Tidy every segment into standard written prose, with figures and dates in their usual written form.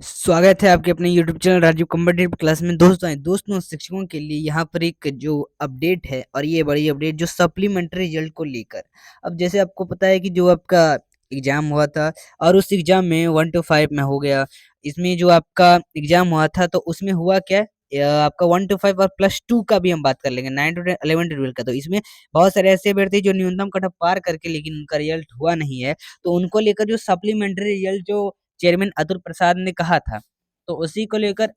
स्वागत है आपके अपने YouTube channel Rajiv competitive class में। दोस्तों शिक्षकों के लिए यहाँ पर एक जो अपडेट है और ये बड़ी अपडेट जो सप्लीमेंट्री रिजल्ट को लेकर। अब जैसे आपको पता है कि जो आपका एग्जाम हुआ था और उस एग्जाम में 1 to 5 में हो गया। इसमें जो आपका एग्जाम हुआ था तो उसमें हुआ क्या, आपका 1 to 5 और +2 का भी हम बात कर लेंगे, 9 to 10 11 to 12 का। तो इसमें बहुत सारे ऐसे अभ्यर्थी जो न्यूनतम कट ऑफ पार करके लेकिन उनका रिजल्ट हुआ नहीं है, तो उनको लेकर जो सप्लीमेंट्री रिजल्ट जो चेयरमैन अतुल प्रसाद ने कहा था, तो उसी को लेकर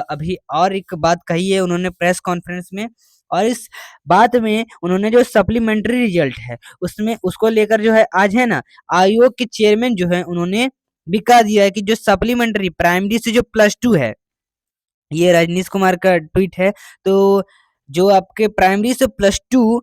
अभी और एक बात कही है उन्होंने प्रेस कॉन्फ्रेंस में। और इस बात में उन्होंने जो सप्लीमेंट्री रिजल्ट है उसमें उसको लेकर जो है आज है ना, आयोग के चेयरमैन जो है उन्होंने भी कह दिया है कि जो सप्लीमेंट्री प्राइमरी से जो +2 है, ये रजनीश कुमार का ट्वीट है। तो जो आपके प्राइमरी से +2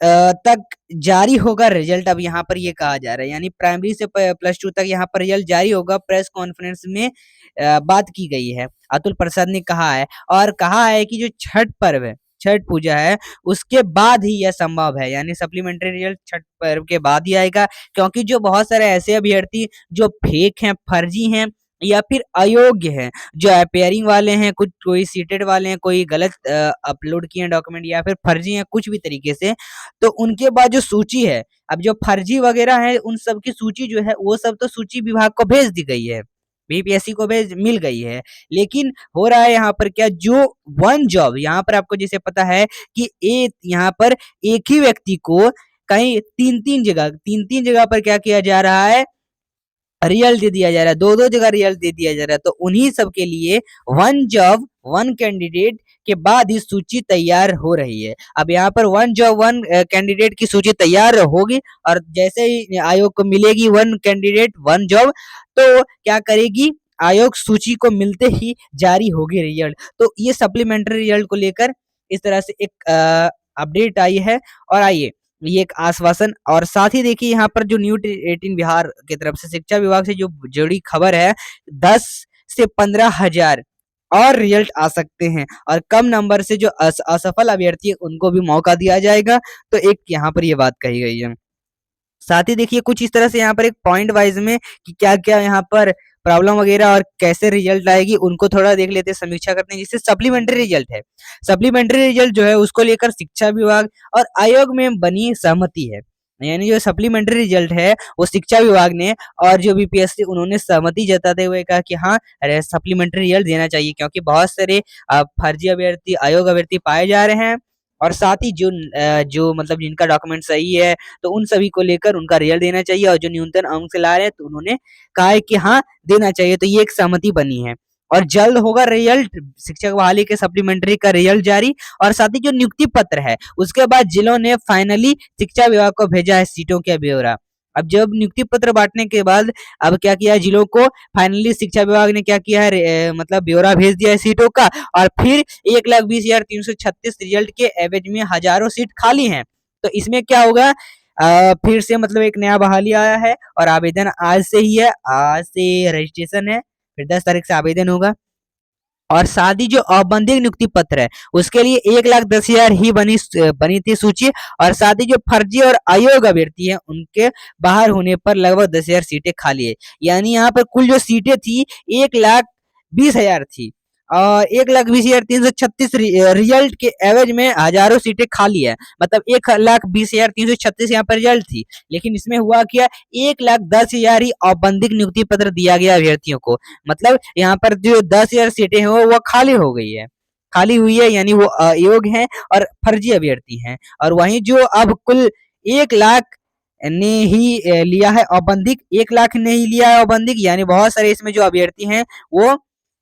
तक जारी होगा रिजल्ट, अब यहाँ पर ये कहा जा रहा है, यानी प्राइमरी से +2 तक यहाँ पर रिजल्ट जारी होगा। प्रेस कॉन्फ्रेंस में बात की गई है, अतुल प्रसाद ने कहा है और कहा है कि जो छठ पर्व है, छठ पूजा है, उसके बाद ही यह संभव है, यानी सप्लीमेंट्री रिजल्ट छठ पर्व के बाद ही आएगा। क्योंकि जो बहुत सारे ऐसे अभ्यर्थी जो फेक हैं, फर्जी हैं या फिर अयोग्य हैं, जो अपेयरिंग वाले हैं, कुछ कोई सीटेड वाले हैं, कोई गलत अपलोड किए हैं डॉक्यूमेंट या फिर फर्जी हैं कुछ भी तरीके से, तो उनके बाद जो सूची है, अब जो फर्जी वगैरह है उन सब की सूची जो है वो सब तो सूची विभाग को भेज दी गई है, बीपीएससी को भेज मिल गई है। लेकिन हो रहा है यहाँ पर क्या, जो वन जॉब यहाँ पर आपको जैसे पता है कि यहाँ पर एक ही व्यक्ति को कहीं तीन तीन जगह पर क्या किया जा रहा है, रिजल्ट दे दिया जा रहा है, दो दो जगह रिजल्ट दे दिया जा रहा है। तो उन्हीं सब के लिए वन जॉब वन कैंडिडेट के बाद ही सूची तैयार हो रही है। अब यहाँ पर वन जॉब वन कैंडिडेट की सूची तैयार होगी और जैसे ही आयोग को मिलेगी वन कैंडिडेट वन जॉब, तो क्या करेगी आयोग, सूची को मिलते ही जारी होगी रिजल्ट। तो ये सप्लीमेंट्री रिजल्ट को लेकर इस तरह से एक अपडेट आई है। और आइए, ये एक आश्वासन और साथ ही देखिए यहाँ पर जो न्यू 18 बिहार की तरफ से शिक्षा विभाग से जो जुड़ी खबर है, 10 से 15 हजार और रिजल्ट आ सकते हैं और कम नंबर से जो असफल अभ्यर्थी है उनको भी मौका दिया जाएगा। तो एक यहाँ पर ये बात कही गई है। साथ ही देखिए कुछ इस तरह से यहाँ पर एक पॉइंट वाइज में कि क्या क्या यहाँ पर प्रॉब्लम वगैरह और कैसे रिजल्ट आएगी उनको थोड़ा देख लेते हैं, समीक्षा करते हैं। जिससे सप्लीमेंट्री रिजल्ट है, सप्लीमेंट्री रिजल्ट जो है उसको लेकर शिक्षा विभाग और आयोग में बनी सहमति है, यानी जो सप्लीमेंट्री रिजल्ट है वो शिक्षा विभाग ने और जो बीपीएससी उन्होंने सहमति जताते हुए कहा कि हाँ सप्लीमेंट्री रिजल्ट देना चाहिए, क्योंकि बहुत सारे फर्जी अभ्यर्थी अयोग्य अभ्यर्थी पाए जा रहे हैं। और साथ ही जो मतलब जिनका डॉक्यूमेंट सही है तो उन सभी को लेकर उनका रिजल्ट देना चाहिए, और जो न्यूनतम अंक से ला रहे हैं तो उन्होंने कहा है कि हाँ देना चाहिए। तो ये एक सहमति बनी है और जल्द होगा रिजल्ट, शिक्षक बहाली के सप्लीमेंट्री का रिजल्ट जारी। और साथ ही जो नियुक्ति पत्र है उसके बाद जिलों ने फाइनली शिक्षा विभाग को भेजा है सीटों का ब्यौरा। अब जब नियुक्ति पत्र बांटने के बाद अब क्या किया है, जिलों को फाइनली शिक्षा विभाग ने क्या किया है, मतलब ब्यौरा भेज दिया है सीटों का। और फिर 1,20,336 रिजल्ट के एवज में हजारों सीट खाली हैं। तो इसमें क्या होगा, फिर से मतलब एक नया बहाली आया है और आवेदन आज से ही है, आज से रजिस्ट्रेशन है, फिर 10 तारीख से आवेदन होगा। और साथ ही जो औपबंधिक नियुक्ति पत्र है उसके लिए 1,10,000 ही बनी थी सूची। और साथ ही जो फर्जी और अयोग्य अभ्यर्थी है उनके बाहर होने पर लगभग 10,000 सीटें खाली है, यानी यहाँ पर कुल जो सीटें थी 1,20,000 थी और 1,20,336 रिजल्ट के एवज में हजारों सीटें खाली है, मतलब 1,20,336 यहाँ पर रिजल्ट थी। लेकिन इसमें हुआ क्या, 1,10,000 ही औपबंधिक नियुक्ति पत्र दिया गया अभ्यर्थियों को, मतलब यहाँ पर जो 10,000 सीटें हैं वो खाली हो गई है, खाली हुई है, यानी वो अयोग्य हैं और फर्जी अभ्यर्थी हैं। और वहीं जो अब कुल 1,00,000 ने ही लिया है औपबंधिक, 1,00,000 ने ही लिया है औपबंधिक, यानी बहुत सारे इसमें जो अभ्यर्थी हैं वो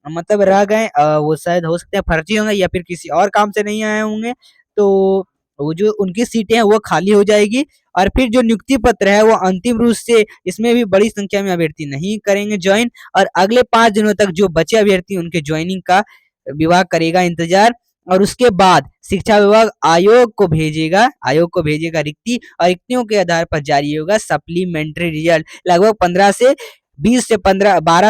मतलब रह गए, वो शायद हो सकते हैं फर्जी होंगे या फिर किसी और काम से नहीं आए होंगे। तो वो जो उनकी सीटें हैं वो खाली हो जाएगी और फिर जो नियुक्ति पत्र है वो अंतिम रूप से इसमें भी बड़ी संख्या में अभ्यर्थी नहीं करेंगे ज्वाइन, और अगले 5 दिनों तक जो बचे अभ्यर्थी उनके ज्वाइनिंग का विभाग करेगा इंतजार। और उसके बाद शिक्षा विभाग आयोग को भेजेगा रिक्ति, और रिक्तियों के आधार पर जारी होगा सप्लीमेंट्री रिजल्ट। लगभग 12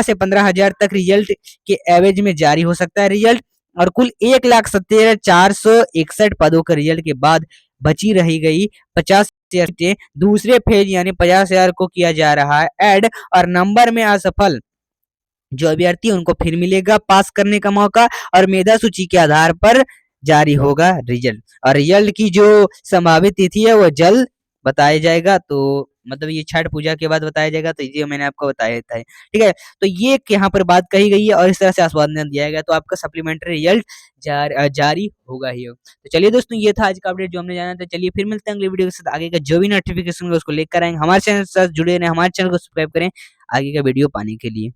से 15 हजार तक रिजल्ट के एवज में जारी हो सकता है रिजल्ट। और कुल 1,17,461 पदों के रिजल्ट के बाद बची रही गई 50 सीटें दूसरे फेज यानी 50,000 को किया जा रहा है ऐड। और नंबर में असफल जो अभ्यर्थी है उनको फिर मिलेगा पास करने का मौका और मेधा सूची के आधार पर जारी होगा रिजल्ट। और रिजल्ट की जो संभावित तिथि है वो जल्द बताया जाएगा, तो मतलब ये छठ पूजा के बाद बताया जाएगा, तो ये मैंने आपको बताया था, ठीक है। तो ये एक यहाँ पर बात कही गई है और इस तरह से आश्वासन दिया गया, तो आपका सप्लीमेंट्री रिजल्ट जारी होगा ही होगा। तो चलिए दोस्तों, ये था आज का अपडेट जो हमने जाना था। चलिए फिर मिलते हैं अगले वीडियो के साथ, आगे का जो भी नोटिफिकेशन होगा उसको लेकर आएंगे। हमारे चैनल से जुड़े रहें, हमारे चैनल को सब्सक्राइब करें आगे का वीडियो पाने के लिए।